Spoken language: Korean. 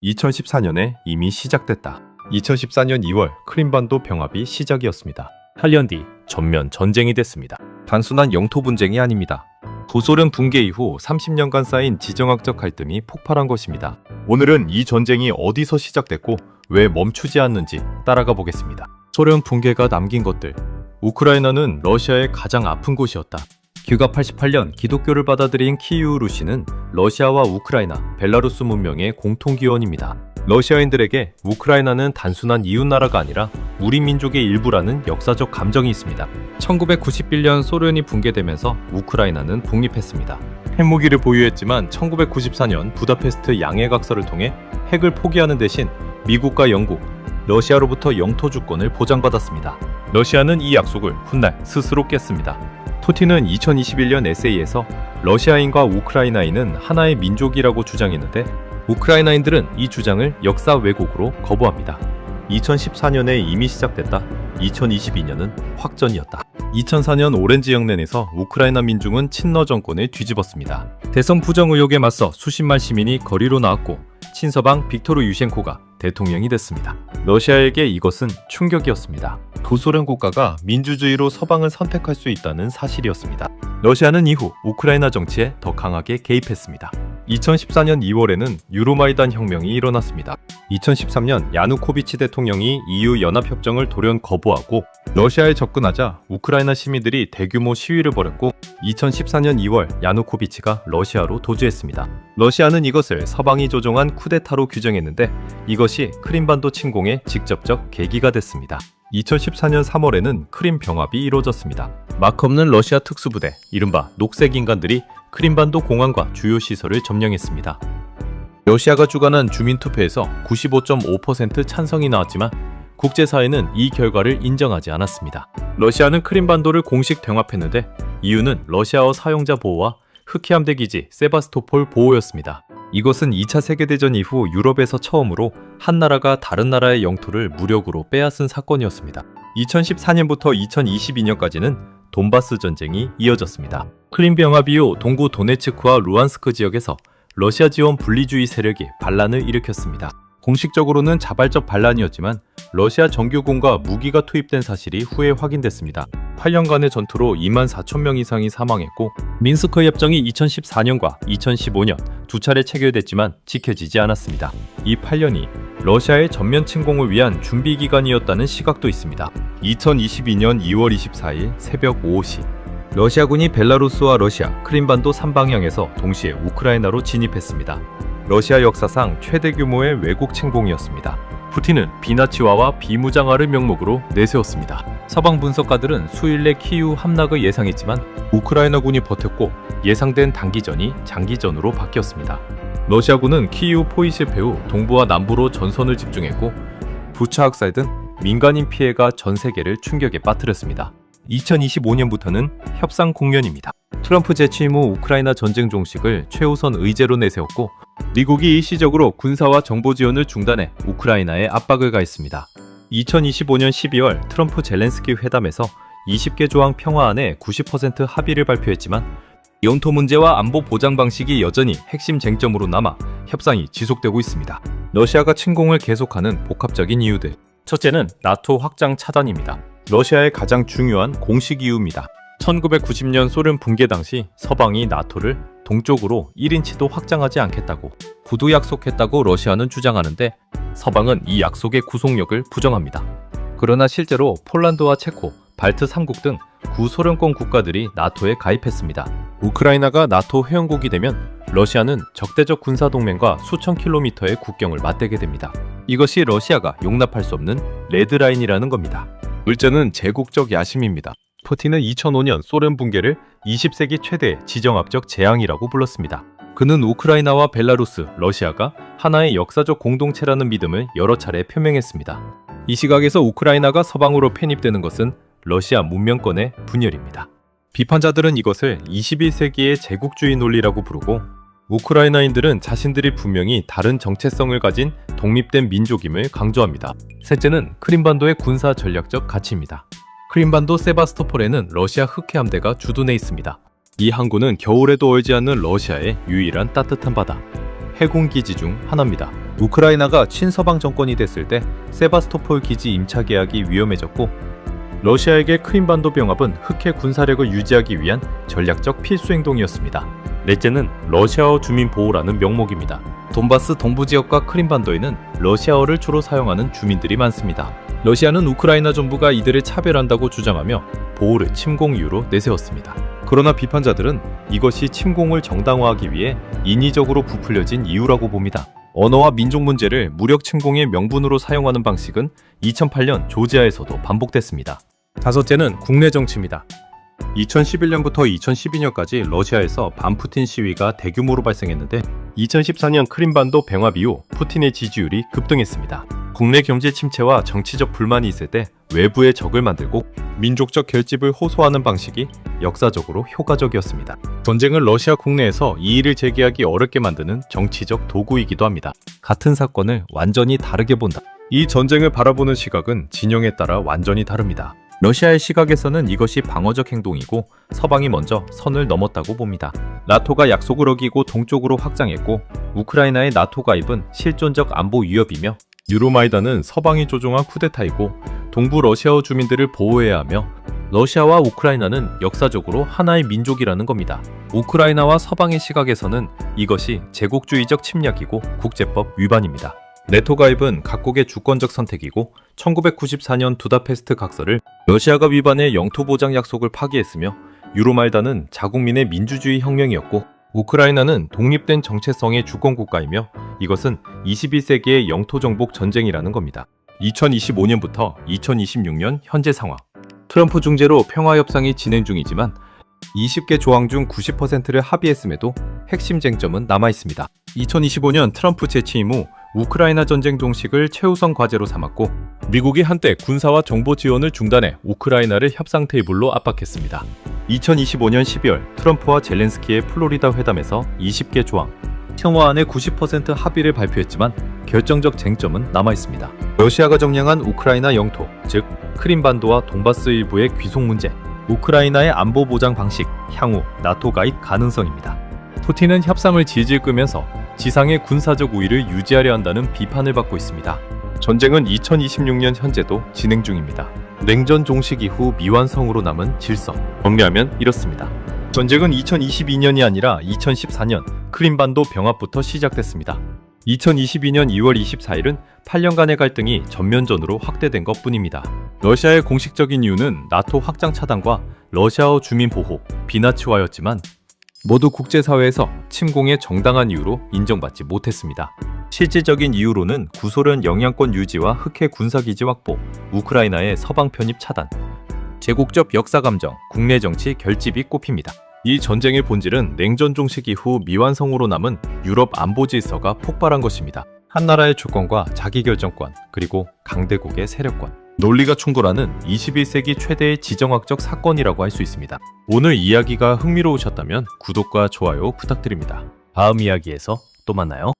2014년에 이미 시작됐다. 2014년 2월 크림반도 병합이 시작이었습니다. 8년 뒤 전면 전쟁이 됐습니다. 단순한 영토 분쟁이 아닙니다. 구소련 붕괴 이후 30년간 쌓인 지정학적 갈등이 폭발한 것입니다. 오늘은 이 전쟁이 어디서 시작됐고 왜 멈추지 않는지 따라가 보겠습니다. 소련 붕괴가 남긴 것들. 우크라이나는 러시아의 가장 아픈 곳이었다. 규가 88년 기독교를 받아들인 키이우 루시는 러시아와 우크라이나, 벨라루스 문명의 공통기원입니다. 러시아인들에게 우크라이나는 단순한 이웃나라가 아니라 우리 민족의 일부라는 역사적 감정이 있습니다. 1991년 소련이 붕괴되면서 우크라이나는 독립했습니다. 핵무기를 보유했지만 1994년 부다페스트 양해각서를 통해 핵을 포기하는 대신 미국과 영국, 러시아로부터 영토 주권을 보장받았습니다. 러시아는 이 약속을 훗날 스스로 깼습니다. 푸틴은 2021년 에세이에서 러시아인과 우크라이나인은 하나의 민족이라고 주장했는데 우크라이나인들은 이 주장을 역사 왜곡으로 거부합니다. 2014년에 이미 시작됐다. 2022년은 확전이었다. 2004년 오렌지 영nen에서 우크라이나 민중은 친러 정권을 뒤집었습니다. 대선 부정 의혹에 맞서 수십만 시민이 거리로 나왔고 친서방 빅토르 유셴코가 대통령이 됐습니다. 러시아에게 이것은 충격이었습니다. 구소련 국가가 민주주의로 서방을 선택할 수 있다는 사실이었습니다. 러시아는 이후 우크라이나 정치에 더 강하게 개입했습니다. 2014년 2월에는 유로마이단 혁명이 일어났습니다. 2013년 야누코비치 대통령이 EU 연합협정을 돌연 거부하고 러시아에 접근하자 우크라이나 시민들이 대규모 시위를 벌였고 2014년 2월 야누코비치가 러시아로 도주했습니다. 러시아는 이것을 서방이 조종한 쿠데타로 규정했는데 이것이 크림반도 침공의 직접적 계기가 됐습니다. 2014년 3월에는 크림 병합이 이루어졌습니다. 막 없는 러시아 특수부대, 이른바 녹색 인간들이 크림반도 공항과 주요 시설을 점령했습니다. 러시아가 주관한 주민투표에서 95.5% 찬성이 나왔지만 국제사회는 이 결과를 인정하지 않았습니다. 러시아는 크림반도를 공식 병합했는데 이유는 러시아어 사용자 보호와 흑해함대 기지 세바스토폴 보호였습니다. 이것은 2차 세계대전 이후 유럽에서 처음으로 한 나라가 다른 나라의 영토를 무력으로 빼앗은 사건이었습니다. 2014년부터 2022년까지는 돈바스 전쟁이 이어졌습니다. 크림 병합 이후 동부 도네츠크와 루안스크 지역에서 러시아 지원 분리주의 세력이 반란을 일으켰습니다. 공식적으로는 자발적 반란이었지만 러시아 정규군과 무기가 투입된 사실이 후에 확인됐습니다. 8년간의 전투로 2만 4천 명 이상이 사망했고 민스크 협정이 2014년과 2015년 두 차례 체결됐지만 지켜지지 않았습니다. 이 8년이 러시아의 전면 침공을 위한 준비 기간이었다는 시각도 있습니다. 2022년 2월 24일 새벽 5시 러시아군이 벨라루스와 러시아, 크림반도 3방향에서 동시에 우크라이나로 진입했습니다. 러시아 역사상 최대 규모의 왜곡 침공이었습니다. 푸틴은 비나치화와 비무장화를 명목으로 내세웠습니다. 서방 분석가들은 수일 내 키이우 함락을 예상했지만 우크라이나군이 버텼고 예상된 단기전이 장기전으로 바뀌었습니다. 러시아군은 키이우 포위 실패 후 동부와 남부로 전선을 집중했고 부차 학살 등 민간인 피해가 전 세계를 충격에 빠뜨렸습니다. 2025년부터는 협상 국면입니다. 트럼프 재취임 후 우크라이나 전쟁 종식을 최우선 의제로 내세웠고 미국이 일시적으로 군사와 정보 지원을 중단해 우크라이나에 압박을 가했습니다. 2025년 12월 트럼프 젤렌스키 회담에서 20개 조항 평화안에 90% 합의를 발표했지만 영토 문제와 안보 보장 방식이 여전히 핵심 쟁점으로 남아 협상이 지속되고 있습니다. 러시아가 침공을 계속하는 복합적인 이유들. 첫째는 나토 확장 차단입니다. 러시아의 가장 중요한 공식 이유입니다. 1990년 소련 붕괴 당시 서방이 나토를 동쪽으로 1인치도 확장하지 않겠다고 구두 약속했다고 러시아는 주장하는데 서방은 이 약속의 구속력을 부정합니다. 그러나 실제로 폴란드와 체코, 발트 3국 등 구소련권 국가들이 나토에 가입했습니다. 우크라이나가 나토 회원국이 되면 러시아는 적대적 군사동맹과 수천 킬로미터의 국경을 맞대게 됩니다. 이것이 러시아가 용납할 수 없는 레드라인이라는 겁니다. 둘째는 제국적 야심입니다. 푸틴은 2005년 소련 붕괴를 20세기 최대의 지정학적 재앙이라고 불렀습니다. 그는 우크라이나와 벨라루스, 러시아가 하나의 역사적 공동체라는 믿음을 여러 차례 표명했습니다. 이 시각에서 우크라이나가 서방으로 편입되는 것은 러시아 문명권의 분열입니다. 비판자들은 이것을 21세기의 제국주의 논리라고 부르고 우크라이나인들은 자신들이 분명히 다른 정체성을 가진 독립된 민족임을 강조합니다. 셋째는 크림반도의 군사 전략적 가치입니다. 크림반도 세바스토폴에는 러시아 흑해함대가 주둔해 있습니다. 이 항구는 겨울에도 얼지 않는 러시아의 유일한 따뜻한 바다. 해군 기지 중 하나입니다. 우크라이나가 친서방 정권이 됐을 때 세바스토폴 기지 임차 계약이 위험해졌고, 러시아에게 크림반도 병합은 흑해 군사력을 유지하기 위한 전략적 필수 행동이었습니다. 넷째는 러시아어 주민 보호라는 명목입니다. 돈바스 동부 지역과 크림반도에는 러시아어를 주로 사용하는 주민들이 많습니다. 러시아는 우크라이나 정부가 이들을 차별한다고 주장하며 보호를 침공 이유로 내세웠습니다. 그러나 비판자들은 이것이 침공을 정당화하기 위해 인위적으로 부풀려진 이유라고 봅니다. 언어와 민족 문제를 무력 침공의 명분으로 사용하는 방식은 2008년 조지아에서도 반복됐습니다. 다섯째는 국내 정치입니다. 2011년부터 2012년까지 러시아에서 반푸틴 시위가 대규모로 발생했는데 2014년 크림반도 병합 이후 푸틴의 지지율이 급등했습니다. 국내 경제 침체와 정치적 불만이 있을 때 외부의 적을 만들고 민족적 결집을 호소하는 방식이 역사적으로 효과적이었습니다. 전쟁은 러시아 국내에서 이의를 제기하기 어렵게 만드는 정치적 도구이기도 합니다. 같은 사건을 완전히 다르게 본다. 이 전쟁을 바라보는 시각은 진영에 따라 완전히 다릅니다. 러시아의 시각에서는 이것이 방어적 행동이고 서방이 먼저 선을 넘었다고 봅니다. 나토가 약속을 어기고 동쪽으로 확장했고 우크라이나의 나토 가입은 실존적 안보 위협이며 유로마이단은 서방이 조종한 쿠데타이고 동부 러시아어 주민들을 보호해야 하며 러시아와 우크라이나는 역사적으로 하나의 민족이라는 겁니다. 우크라이나와 서방의 시각에서는 이것이 제국주의적 침략이고 국제법 위반입니다. 네토 가입은 각국의 주권적 선택이고 1994년 부다페스트 각서를 러시아가 위반해 영토 보장 약속을 파기했으며 유로마이단은 자국민의 민주주의 혁명이었고 우크라이나는 독립된 정체성의 주권국가이며 이것은 21세기의 영토 정복 전쟁이라는 겁니다. 2025년부터 2026년 현재 상황. 트럼프 중재로 평화협상이 진행 중이지만 20개 조항 중 90%를 합의했음에도 핵심 쟁점은 남아있습니다. 2025년 트럼프 재취임 후 우크라이나 전쟁 종식을 최우선 과제로 삼았고 미국이 한때 군사와 정보 지원을 중단해 우크라이나를 협상 테이블로 압박했습니다. 2025년 12월 트럼프와 젤렌스키의 플로리다 회담에서 20개 조항, 평화안의 90% 합의를 발표했지만 결정적 쟁점은 남아있습니다. 러시아가 점령한 우크라이나 영토, 즉 크림반도와 돈바스 일부의 귀속 문제, 우크라이나의 안보 보장 방식, 향후 나토 가입 가능성입니다. 푸틴은 협상을 질질 끄면서 지상의 군사적 우위를 유지하려 한다는 비판을 받고 있습니다. 전쟁은 2026년 현재도 진행 중입니다. 냉전 종식 이후 미완성으로 남은 질서. 정리하면 이렇습니다. 전쟁은 2022년이 아니라 2014년 크림반도 병합부터 시작됐습니다. 2022년 2월 24일은 8년간의 갈등이 전면전으로 확대된 것뿐입니다. 러시아의 공식적인 이유는 나토 확장 차단과 러시아어 주민 보호, 비나치화였지만 모두 국제사회에서 침공의 정당한 이유로 인정받지 못했습니다. 실질적인 이유로는 구소련 영향권 유지와 흑해 군사기지 확보, 우크라이나의 서방 편입 차단, 제국적 역사 감정, 국내 정치 결집이 꼽힙니다. 이 전쟁의 본질은 냉전 종식 이후 미완성으로 남은 유럽 안보 질서가 폭발한 것입니다. 한 나라의 주권과 자기결정권, 그리고 강대국의 세력권, 논리가 충돌하는 21세기 최대의 지정학적 사건이라고 할 수 있습니다. 오늘 이야기가 흥미로우셨다면 구독과 좋아요 부탁드립니다. 다음 이야기에서 또 만나요.